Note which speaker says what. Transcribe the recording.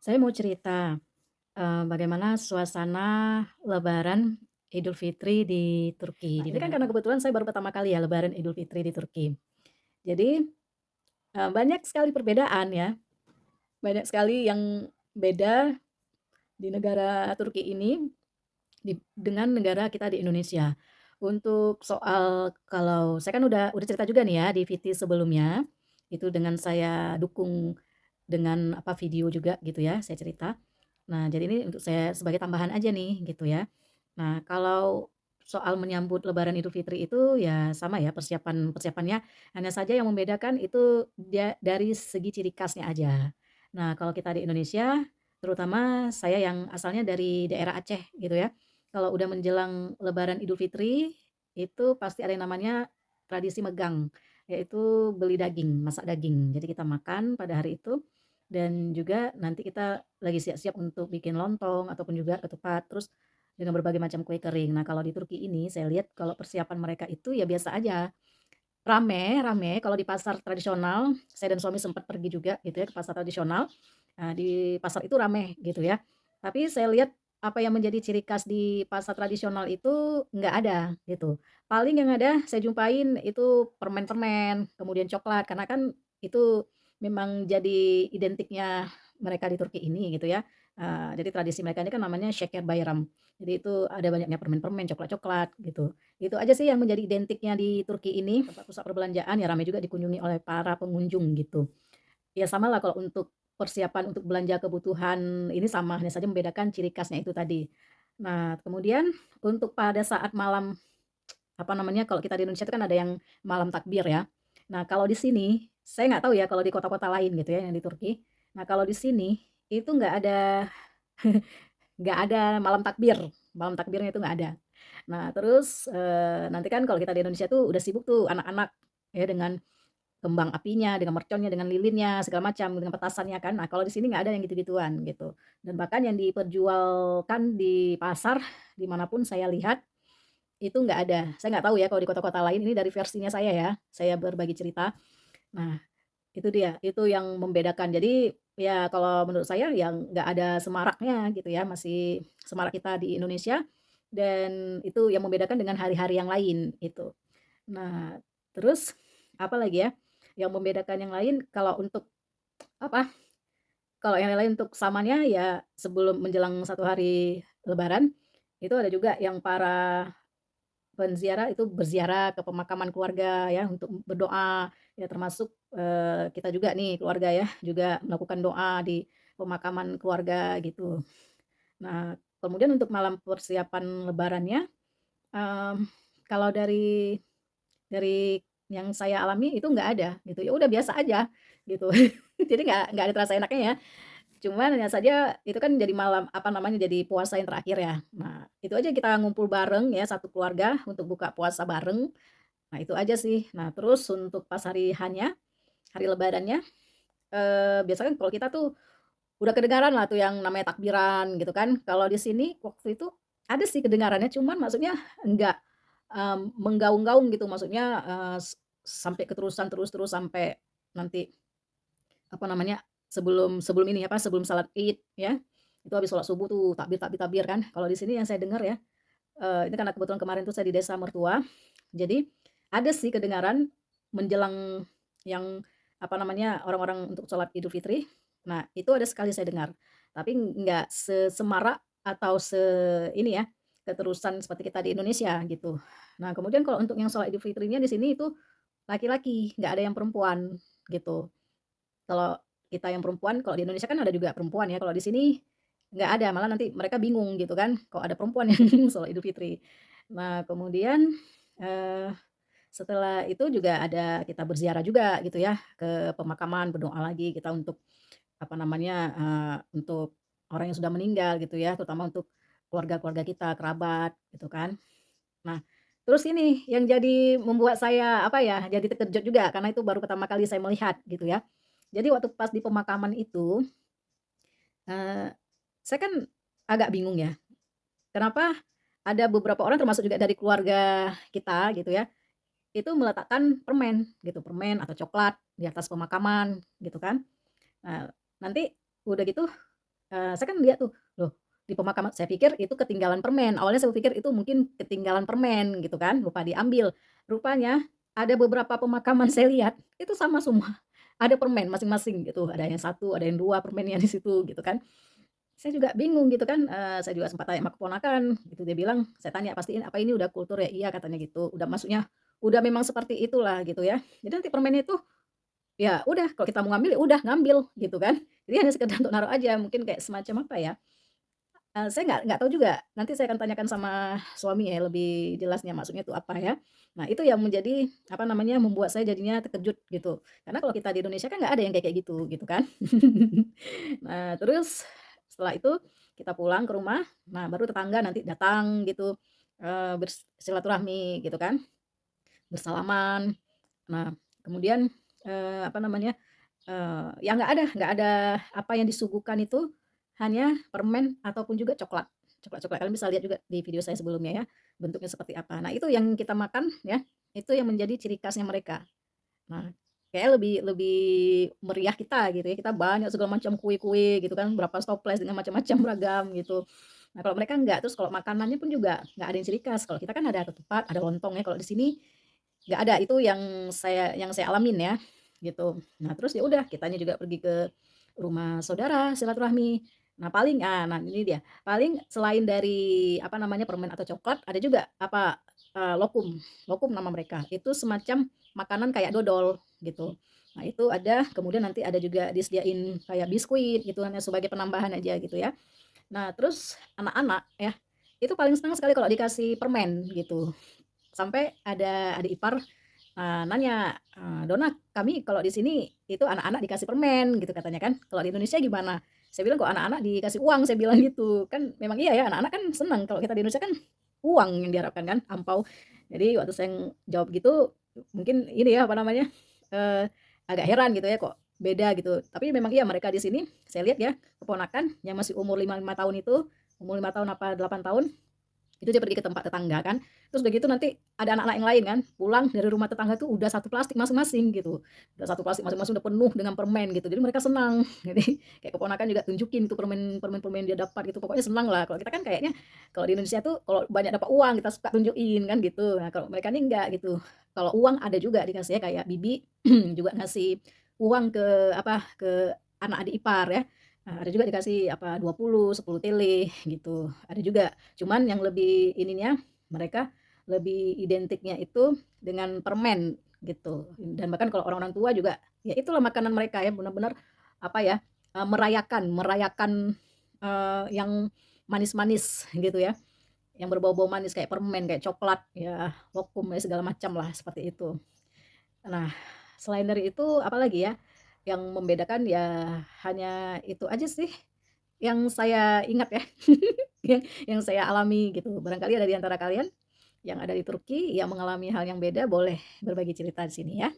Speaker 1: Saya mau cerita, bagaimana suasana lebaran Idul Fitri di Turki. Nah, ini kan karena kebetulan saya baru pertama kali ya lebaran Idul Fitri di Turki. Jadi, banyak sekali perbedaan ya, banyak sekali yang beda di negara Turki ini dengan negara kita di Indonesia. Untuk soal kalau saya kan udah cerita juga nih ya di VT sebelumnya, itu dengan saya dukung dengan apa, video juga gitu ya, saya cerita. Nah, jadi ini untuk saya sebagai tambahan aja nih, gitu ya. Nah, kalau soal menyambut lebaran Idul Fitri itu ya sama ya persiapannya, hanya saja yang membedakan itu dia dari segi ciri khasnya aja. Nah, kalau kita di Indonesia, terutama saya yang asalnya dari daerah Aceh gitu ya, kalau udah menjelang lebaran Idul Fitri, itu pasti ada yang namanya tradisi megang, yaitu beli daging, masak daging. Jadi kita makan pada hari itu dan juga nanti kita lagi siap-siap untuk bikin lontong ataupun juga ketupat, terus dengan berbagai macam kue kering. Nah, kalau di Turki ini saya lihat kalau persiapan mereka itu ya biasa aja, rame rame kalau di pasar tradisional, saya dan suami sempat pergi juga gitu ya ke pasar tradisional. Nah, di pasar itu rame gitu ya. Tapi saya lihat apa yang menjadi ciri khas di pasar tradisional itu nggak ada gitu. Paling yang ada saya jumpain itu permen-permen, kemudian coklat, karena kan itu memang jadi identiknya mereka di Turki ini gitu ya. Jadi tradisi mereka ini kan namanya Şeker Bayram. Jadi itu ada banyaknya permen-permen, coklat-coklat gitu. Itu aja sih yang menjadi identiknya di Turki ini, tempat pusat perbelanjaan ya ramai juga dikunjungi oleh para pengunjung gitu. Ya samalah kalau untuk persiapan untuk belanja kebutuhan ini sama, hanya saja membedakan ciri khasnya itu tadi. Nah, kemudian untuk pada saat malam, apa namanya, kalau kita di Indonesia itu kan ada yang malam takbir ya. Nah, kalau di sini, saya nggak tahu ya kalau di kota-kota lain gitu ya yang di Turki. Nah, kalau di sini itu nggak ada malam takbir, malam takbirnya itu nggak ada. Nah terus, nanti kan kalau kita di Indonesia tuh udah sibuk tuh anak-anak ya dengan kembang apinya, dengan merconnya, dengan lilinnya, segala macam, dengan petasannya kan. Nah kalau di sini nggak ada yang gitu-gituan gitu. Dan bahkan yang diperjualkan di pasar, dimanapun saya lihat, itu nggak ada. Saya nggak tahu ya kalau di kota-kota lain, ini dari versinya saya ya, saya berbagi cerita. Nah itu dia, itu yang membedakan. Jadi ya kalau menurut saya yang nggak ada semaraknya gitu ya, masih semarak kita di Indonesia dan itu yang membedakan dengan hari-hari yang lain itu. Nah, terus apa lagi ya, yang membedakan yang lain kalau untuk apa, kalau yang lain untuk samanya ya sebelum menjelang satu hari lebaran, itu ada juga yang para penziarah itu berziarah ke pemakaman keluarga ya untuk berdoa, ya termasuk, kita juga nih keluarga ya, juga melakukan doa di pemakaman keluarga gitu. Nah, kemudian untuk malam persiapan lebarannya, mmm, kalau dari yang saya alami itu nggak ada gitu, ya udah biasa aja gitu. Jadi nggak ada terasa enaknya ya. Cuman hanya saja itu kan jadi malam, apa namanya, jadi puasa yang terakhir ya. Nah, itu aja kita ngumpul bareng ya satu keluarga untuk buka puasa bareng. Nah, itu aja sih. Nah, terus untuk pas hari H-nya, hari lebarannya, biasanya kan kalau kita tuh udah kedengaran lah tuh yang namanya takbiran gitu kan. Kalau di sini waktu itu ada sih kedengarannya, cuman maksudnya enggak, menggaung-gaung gitu, maksudnya, sampai keterusan terus sampai nanti apa namanya, sebelum sebelum ini apa, sebelum salat Id ya, itu habis sholat subuh tuh takbir takbir takbir kan. Kalau di sini yang saya dengar ya, ini karena kebetulan kemarin tuh saya di desa mertua, jadi ada sih kedengaran menjelang yang apa namanya, orang-orang untuk sholat Idul Fitri. Nah, itu ada sekali saya dengar, tapi nggak sesemarak atau ini ya, keterusan seperti kita di Indonesia gitu. Nah, kemudian kalau untuk yang sholat Idul Fitrinya di sini itu laki-laki, nggak ada yang perempuan gitu. Kalau kita yang perempuan, kalau di Indonesia kan ada juga perempuan ya, kalau di sini nggak ada, malah nanti mereka bingung gitu kan, kalau ada perempuan yang sholat Idul Fitri. Nah kemudian, eee, setelah itu juga ada kita berziarah juga gitu ya, ke pemakaman, berdoa lagi kita untuk apa namanya, untuk orang yang sudah meninggal gitu ya, terutama untuk keluarga-keluarga kita, kerabat gitu kan. Nah, terus ini yang jadi membuat saya apa ya, jadi terkejut juga karena itu baru pertama kali saya melihat gitu ya. Jadi waktu pas di pemakaman itu, eee, saya kan agak bingung ya, kenapa ada beberapa orang termasuk juga dari keluarga kita gitu ya, itu meletakkan permen gitu, permen atau coklat di atas pemakaman gitu kan. Nah, nanti udah gitu saya kan lihat tuh, loh di pemakaman saya pikir itu ketinggalan permen, awalnya saya pikir itu mungkin ketinggalan permen gitu kan, lupa diambil. Rupanya ada beberapa pemakaman saya lihat, itu sama semua, ada permen masing-masing gitu, ada yang satu, ada yang 2 permennya di situ gitu kan. Saya juga bingung gitu kan, saya juga sempat tanya sama keponakan gitu, dia bilang saya tanya, "Pastiin apa ini udah kultur ya?" "Iya," katanya gitu, udah maksudnya udah memang seperti itulah gitu ya. Jadi nanti permennya itu, ya udah kalau kita mau ngambil, ya udah ngambil gitu kan. Jadi hanya sekedar untuk naruh aja, mungkin kayak semacam apa ya, saya nggak tahu juga, nanti saya akan tanyakan sama suami ya lebih jelasnya maksudnya itu apa ya. Nah itu yang menjadi, apa namanya, membuat saya jadinya terkejut gitu. Karena kalau kita di Indonesia kan nggak ada yang kayak gitu, gitu kan. Nah terus setelah itu kita pulang ke rumah, nah baru tetangga nanti datang gitu, bersilaturahmi gitu kan, bersalaman. Nah kemudian, apa namanya, ya nggak ada apa yang disuguhkan itu hanya permen ataupun juga coklat. Coklat-coklat, kalian bisa lihat juga di video saya sebelumnya ya, bentuknya seperti apa. Nah itu yang kita makan ya, itu yang menjadi ciri khasnya mereka. Nah, kayaknya lebih lebih meriah kita gitu ya, kita banyak segala macam kue-kue gitu kan, berapa toples dengan macam-macam beragam gitu. Nah kalau mereka enggak, terus kalau makanannya pun juga nggak ada yang ciri khas, kalau kita kan ada ketupat, ada lontong ya, kalau di sini nggak ada, itu yang saya alamin ya, gitu. Nah terus ya udah kitanya juga pergi ke rumah saudara, silaturahmi. Nah paling nah ini dia, paling selain dari apa namanya, permen atau coklat, ada juga apa, lokum, lokum nama mereka. Itu semacam makanan kayak dodol gitu. Nah itu ada, kemudian nanti ada juga disediain kayak biskuit gitu kan ya, sebagai penambahan aja gitu ya. Nah terus anak-anak ya, itu paling senang sekali kalau dikasih permen gitu. Sampai ada adik ipar, nanya, "Dona, kami kalau di sini itu anak-anak dikasih permen," gitu katanya kan, "kalau di Indonesia gimana?" Saya bilang, "Kok anak-anak dikasih uang?" Saya bilang gitu. Kan memang iya ya, anak-anak kan senang kalau kita di Indonesia kan uang yang diharapkan kan, angpau. Jadi waktu saya jawab gitu, mungkin ini ya, apa namanya, eee, agak heran gitu ya, kok beda gitu. Tapi memang iya mereka di sini, saya lihat ya, keponakan yang masih umur 5 tahun itu, umur 5 tahun apa 8 tahun, itu dia pergi ke tempat tetangga kan, terus udah gitu nanti ada anak-anak yang lain kan, pulang dari rumah tetangga tuh udah satu plastik masing-masing gitu, udah satu plastik masing-masing udah penuh dengan permen gitu, jadi mereka senang. Jadi kayak keponakan juga tunjukin tuh permen-permen dia dapat gitu, pokoknya senang lah. Kalau kita kan kayaknya kalau di Indonesia tuh kalau banyak dapat uang kita suka tunjukin kan gitu, nah kalau mereka ini enggak gitu. Kalau uang ada juga dikasihnya, kayak bibi juga ngasih uang ke apa, ke anak adik ipar ya. Ada juga dikasih apa 20, 10 tele gitu, ada juga. Cuman yang lebih ininya, mereka lebih identiknya itu dengan permen gitu. Dan bahkan kalau orang-orang tua juga, ya itulah makanan mereka ya, benar-benar apa ya, merayakan merayakan, yang manis-manis gitu ya, yang berbau-bau manis kayak permen, kayak coklat, ya lokum ya segala macam lah seperti itu. Nah, selain dari itu apalagi ya, yang membedakan ya hanya itu aja sih yang saya ingat ya, yang saya alami gitu. Barangkali ada di antara kalian yang ada di Turki yang mengalami hal yang beda, boleh berbagi cerita di sini ya.